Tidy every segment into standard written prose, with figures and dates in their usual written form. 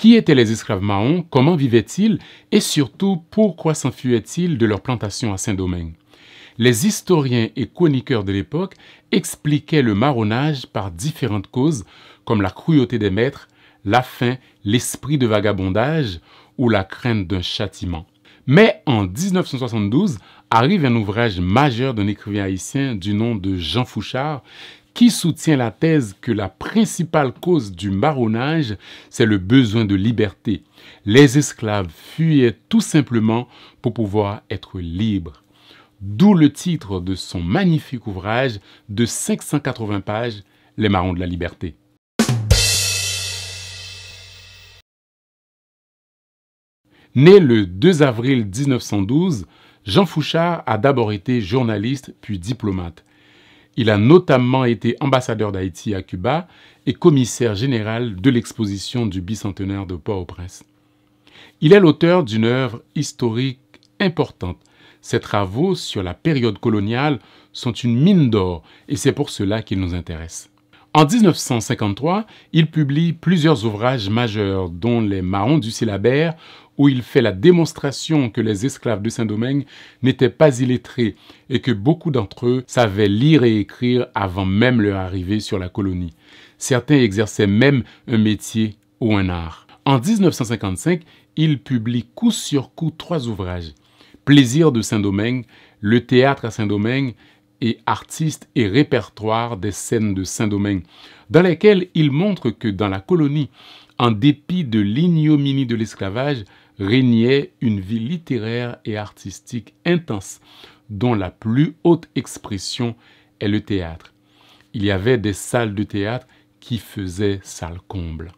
Qui étaient les esclaves marrons, comment vivaient-ils et surtout pourquoi s'enfuyaient-ils de leur plantation à Saint-Domingue? Les historiens et chroniqueurs de l'époque expliquaient le marronnage par différentes causes comme la cruauté des maîtres, la faim, l'esprit de vagabondage ou la crainte d'un châtiment. Mais en 1972 arrive un ouvrage majeur d'un écrivain haïtien du nom de Jean Fouchard qui soutient la thèse que la principale cause du marronnage, c'est le besoin de liberté. Les esclaves fuyaient tout simplement pour pouvoir être libres. D'où le titre de son magnifique ouvrage de 580 pages, Les Marrons de la Liberté. Né le 2 avril 1912, Jean Fouchard a d'abord été journaliste puis diplomate. Il a notamment été ambassadeur d'Haïti à Cuba et commissaire général de l'exposition du bicentenaire de Port-au-Prince. Il est l'auteur d'une œuvre historique importante. Ses travaux sur la période coloniale sont une mine d'or et c'est pour cela qu'il nous intéresse. En 1953, il publie plusieurs ouvrages majeurs, dont Les Marrons du Syllabaire, où il fait la démonstration que les esclaves de Saint-Domingue n'étaient pas illettrés et que beaucoup d'entre eux savaient lire et écrire avant même leur arrivée sur la colonie. Certains exerçaient même un métier ou un art. En 1955, il publie coup sur coup 3 ouvrages. Plaisir de Saint-Domingue, Le théâtre à Saint-Domingue et Artistes et répertoire des scènes de Saint-Domingue, dans lesquels il montre que dans la colonie, en dépit de l'ignominie de l'esclavage, régnait une vie littéraire et artistique intense, dont la plus haute expression est le théâtre. Il y avait des salles de théâtre qui faisaient salle comble.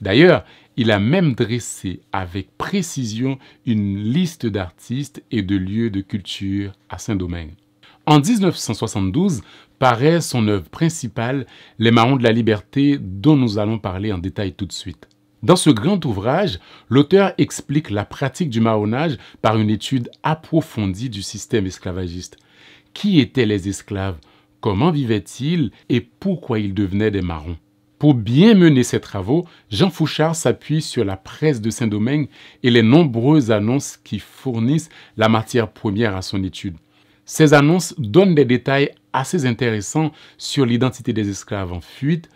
D'ailleurs, il a même dressé avec précision une liste d'artistes et de lieux de culture à Saint-Domingue. En 1972, paraît son œuvre principale, Les Marrons de la Liberté, dont nous allons parler en détail tout de suite. Dans ce grand ouvrage, l'auteur explique la pratique du marronnage par une étude approfondie du système esclavagiste. Qui étaient les esclaves? Comment vivaient-ils? Et pourquoi ils devenaient des marrons? Pour bien mener ses travaux, Jean Fouchard s'appuie sur la presse de Saint-Domingue et les nombreuses annonces qui fournissent la matière première à son étude. Ces annonces donnent des détails assez intéressants sur l'identité des esclaves en fuite,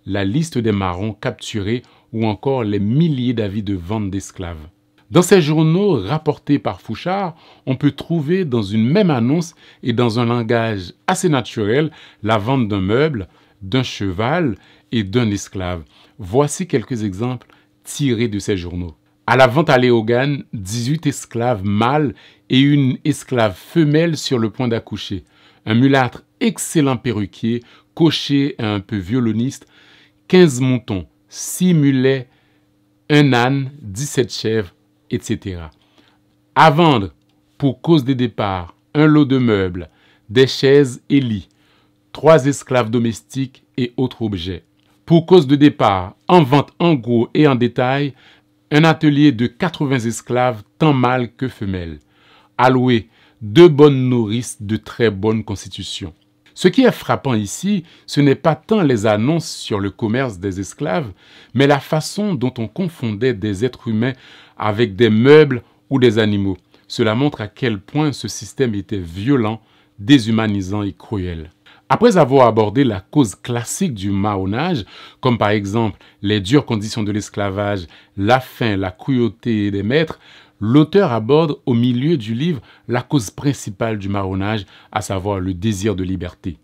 la liste des marrons capturés ou encore les milliers d'avis de vente d'esclaves. Dans ces journaux rapportés par Fouchard, on peut trouver dans une même annonce et dans un langage assez naturel la vente d'un meuble, d'un cheval et d'un esclave. Voici quelques exemples tirés de ces journaux. À la vente à Léogane, 18 esclaves mâles et une esclave femelle sur le point d'accoucher. Un mulâtre excellent perruquier, cocher et un peu violoniste, 15 moutons, 6 mulets, un âne, 17 chèvres, etc. À vendre, pour cause des départs, un lot de meubles, des chaises et lits, 3 esclaves domestiques et autres objets. Pour cause de départ, en vente en gros et en détail, un atelier de 80 esclaves, tant mâles que femelles. À louer, 2 bonnes nourrices de très bonne constitution. Ce qui est frappant ici, ce n'est pas tant les annonces sur le commerce des esclaves, mais la façon dont on confondait des êtres humains avec des meubles ou des animaux. Cela montre à quel point ce système était violent, déshumanisant et cruel. Après avoir abordé la cause classique du marronnage, comme par exemple les dures conditions de l'esclavage, la faim, la cruauté des maîtres, l'auteur aborde au milieu du livre la cause principale du marronnage, à savoir le désir de liberté.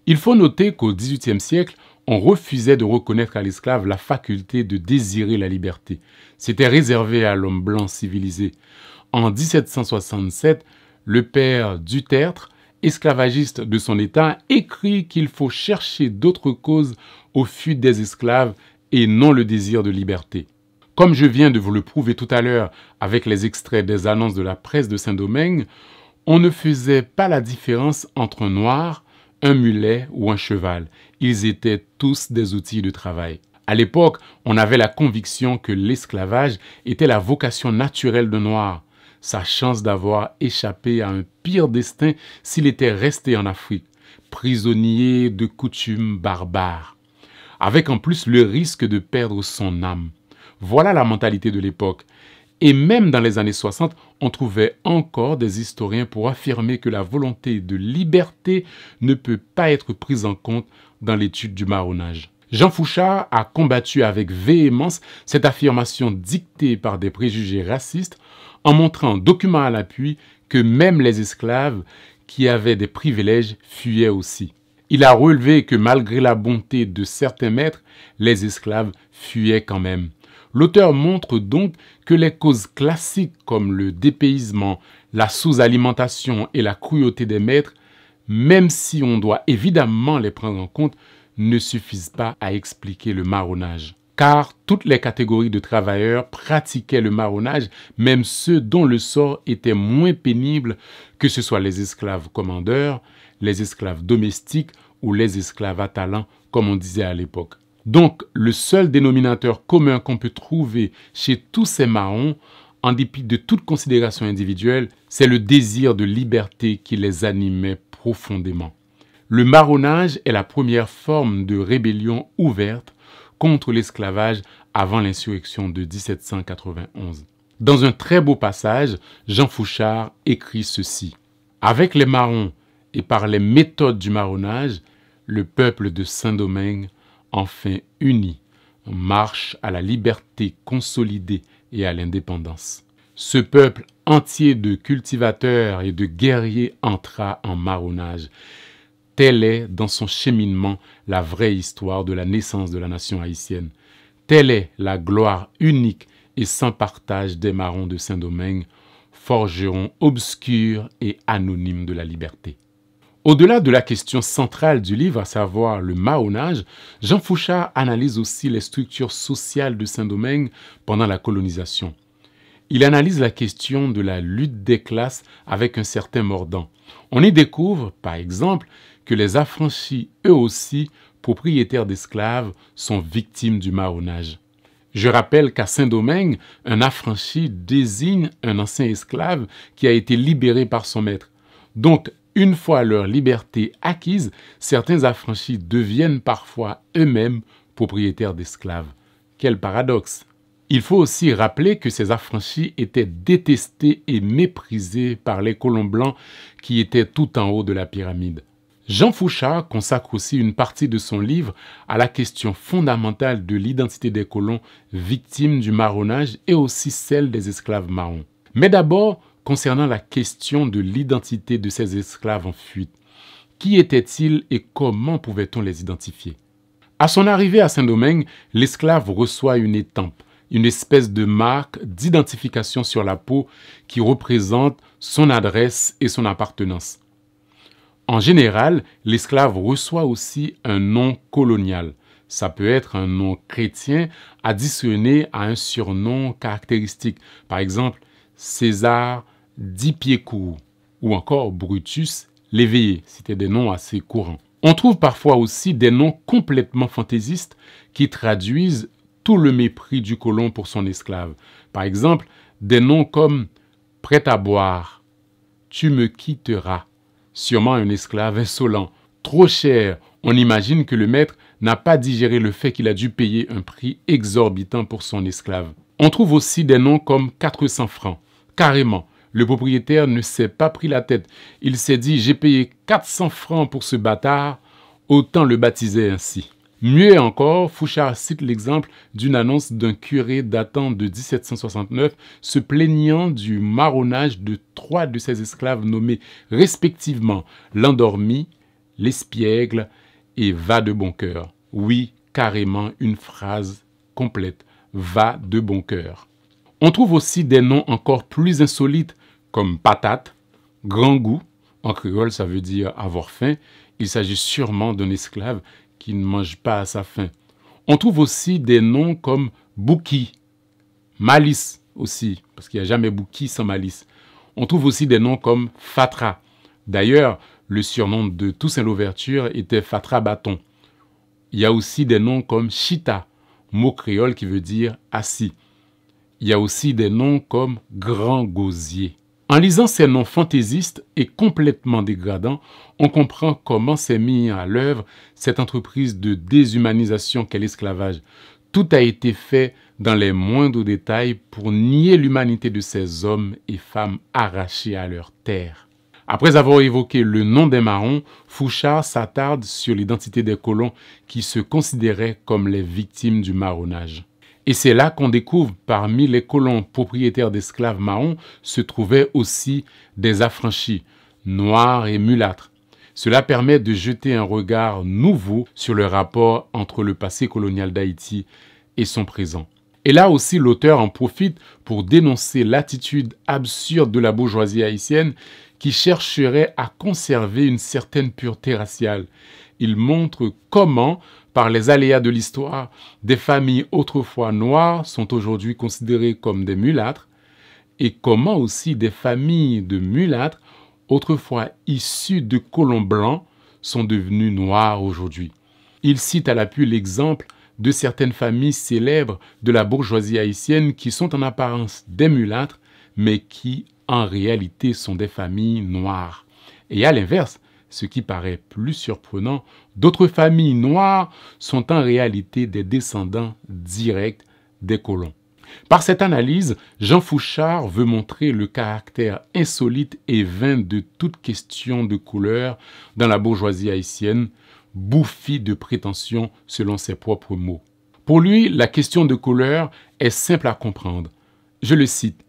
Il faut noter qu'au XVIIIe siècle, on refusait de reconnaître à l'esclave la faculté de désirer la liberté. C'était réservé à l'homme blanc civilisé. En 1767, le père Dutertre, esclavagiste de son état, écrit qu'il faut chercher d'autres causes aux fuites des esclaves et non le désir de liberté. Comme je viens de vous le prouver tout à l'heure avec les extraits des annonces de la presse de Saint-Domingue, on ne faisait pas la différence entre un noir, un mulet ou un cheval. Ils étaient tous des outils de travail. À l'époque, on avait la conviction que l'esclavage était la vocation naturelle d'un noir, sa chance d'avoir échappé à un pire destin s'il était resté en Afrique, prisonnier de coutumes barbares, avec en plus le risque de perdre son âme. Voilà la mentalité de l'époque. Et même dans les années 60, on trouvait encore des historiens pour affirmer que la volonté de liberté ne peut pas être prise en compte dans l'étude du marronnage. Jean Fouchard a combattu avec véhémence cette affirmation dictée par des préjugés racistes en montrant, document à l'appui, que même les esclaves qui avaient des privilèges fuyaient aussi. Il a relevé que malgré la bonté de certains maîtres, les esclaves fuyaient quand même. L'auteur montre donc que les causes classiques comme le dépaysement, la sous-alimentation et la cruauté des maîtres, même si on doit évidemment les prendre en compte, ne suffisent pas à expliquer le marronnage. Car toutes les catégories de travailleurs pratiquaient le marronnage, même ceux dont le sort était moins pénible, que ce soit les esclaves commandeurs, les esclaves domestiques ou les esclaves à talent, comme on disait à l'époque. Donc, le seul dénominateur commun qu'on peut trouver chez tous ces marrons, en dépit de toute considération individuelle, c'est le désir de liberté qui les animait profondément. Le marronnage est la première forme de rébellion ouverte contre l'esclavage avant l'insurrection de 1791. Dans un très beau passage, Jean Fouchard écrit ceci. « Avec les marrons et par les méthodes du marronnage, le peuple de Saint-Domingue, enfin uni, marche à la liberté consolidée et à l'indépendance. Ce peuple entier de cultivateurs et de guerriers entra en marronnage. Telle est, dans son cheminement, la vraie histoire de la naissance de la nation haïtienne. Telle est la gloire unique et sans partage des marrons de Saint-Domingue, forgerons obscurs et anonymes de la liberté. » Au-delà de la question centrale du livre, à savoir le marronnage, Jean Fouchard analyse aussi les structures sociales de Saint-Domingue pendant la colonisation. Il analyse la question de la lutte des classes avec un certain mordant. On y découvre, par exemple, que les affranchis, eux aussi, propriétaires d'esclaves, sont victimes du marronnage. Je rappelle qu'à Saint-Domingue, un affranchi désigne un ancien esclave qui a été libéré par son maître. Donc, une fois leur liberté acquise, certains affranchis deviennent parfois eux-mêmes propriétaires d'esclaves. Quel paradoxe! Il faut aussi rappeler que ces affranchis étaient détestés et méprisés par les colons blancs qui étaient tout en haut de la pyramide. Jean Fouchard consacre aussi une partie de son livre à la question fondamentale de l'identité des colons victimes du marronnage et aussi celle des esclaves marrons. Mais d'abord, concernant la question de l'identité de ces esclaves en fuite. Qui étaient-ils et comment pouvait-on les identifier? À son arrivée à Saint-Domingue, l'esclave reçoit une étampe, une espèce de marque d'identification sur la peau qui représente son adresse et son appartenance. En général, l'esclave reçoit aussi un nom colonial. Ça peut être un nom chrétien additionné à un surnom caractéristique. Par exemple, César Dipiecourt ou encore Brutus l'éveillé. C'était des noms assez courants. On trouve parfois aussi des noms complètement fantaisistes qui traduisent tout le mépris du colon pour son esclave. Par exemple, des noms comme « prêt à boire »,« tu me quitteras », sûrement un esclave insolent. Trop cher, on imagine que le maître n'a pas digéré le fait qu'il a dû payer un prix exorbitant pour son esclave. On trouve aussi des noms comme 400 francs. Carrément, le propriétaire ne s'est pas pris la tête. Il s'est dit « j'ai payé 400 francs pour ce bâtard, autant le baptiser ainsi ». Mieux encore, Fouchard cite l'exemple d'une annonce d'un curé datant de 1769 se plaignant du marronnage de 3 de ses esclaves nommés respectivement l'endormi, l'espiègle et va de bon cœur. Oui, carrément une phrase complète, va de bon cœur. On trouve aussi des noms encore plus insolites comme patate, grand goût, en créole ça veut dire avoir faim, il s'agit sûrement d'un esclave qui ne mange pas à sa faim. On trouve aussi des noms comme Bouki, Malice aussi, parce qu'il n'y a jamais Bouki sans Malice. On trouve aussi des noms comme Fatra. D'ailleurs, le surnom de Toussaint Louverture était Fatra Bâton. Il y a aussi des noms comme Chita, mot créole qui veut dire assis. Il y a aussi des noms comme Grand Gosier. En lisant ces noms fantaisistes et complètement dégradants, on comprend comment s'est mis à l'œuvre cette entreprise de déshumanisation qu'est l'esclavage. tout a été fait dans les moindres détails pour nier l'humanité de ces hommes et femmes arrachés à leur terre. Après avoir évoqué le nom des Marrons, Fouchard s'attarde sur l'identité des colons qui se considéraient comme les victimes du marronnage. Et c'est là qu'on découvre parmi les colons propriétaires d'esclaves marrons se trouvaient aussi des affranchis, noirs et mulâtres. Cela permet de jeter un regard nouveau sur le rapport entre le passé colonial d'Haïti et son présent. Et là aussi, l'auteur en profite pour dénoncer l'attitude absurde de la bourgeoisie haïtienne qui chercherait à conserver une certaine pureté raciale. Il montre comment, par les aléas de l'histoire, des familles autrefois noires sont aujourd'hui considérées comme des mulâtres et comment aussi des familles de mulâtres, autrefois issues de colons blancs, sont devenues noires aujourd'hui. Il cite à l'appui l'exemple de certaines familles célèbres de la bourgeoisie haïtienne qui sont en apparence des mulâtres, mais qui en réalité sont des familles noires. Et à l'inverse, ce qui paraît plus surprenant, d'autres familles noires sont en réalité des descendants directs des colons. Par cette analyse, Jean Fouchard veut montrer le caractère insolite et vain de toute question de couleur dans la bourgeoisie haïtienne, bouffie de prétention selon ses propres mots. Pour lui, la question de couleur est simple à comprendre. Je le cite.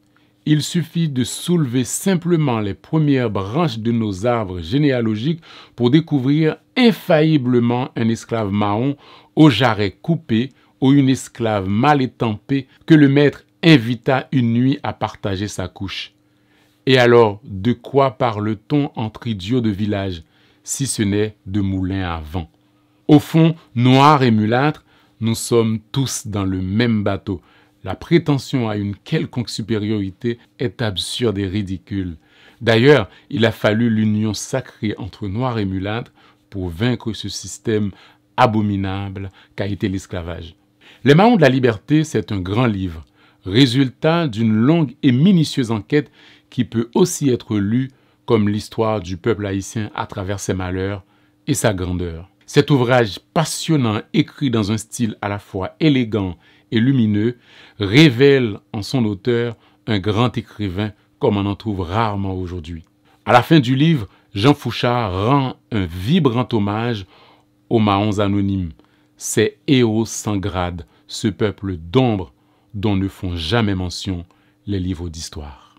Il suffit de soulever simplement les premières branches de nos arbres généalogiques pour découvrir infailliblement un esclave marron au jarret coupé ou une esclave mal étampée que le maître invita une nuit à partager sa couche. Et alors, de quoi parle-t-on entre idiots de village, si ce n'est de moulins à vent? Au fond, noirs et mulâtres, nous sommes tous dans le même bateau. La prétention à une quelconque supériorité est absurde et ridicule. D'ailleurs, il a fallu l'union sacrée entre noirs et mulâtres pour vaincre ce système abominable qu'a été l'esclavage. Les Marrons de la Liberté, c'est un grand livre, résultat d'une longue et minutieuse enquête qui peut aussi être lue comme l'histoire du peuple haïtien à travers ses malheurs et sa grandeur. Cet ouvrage passionnant, écrit dans un style à la fois élégant et lumineux, révèle en son auteur un grand écrivain comme on en trouve rarement aujourd'hui. À la fin du livre, Jean Fouchard rend un vibrant hommage aux Marrons anonymes, ces héros sans grade, ce peuple d'ombre dont ne font jamais mention les livres d'histoire.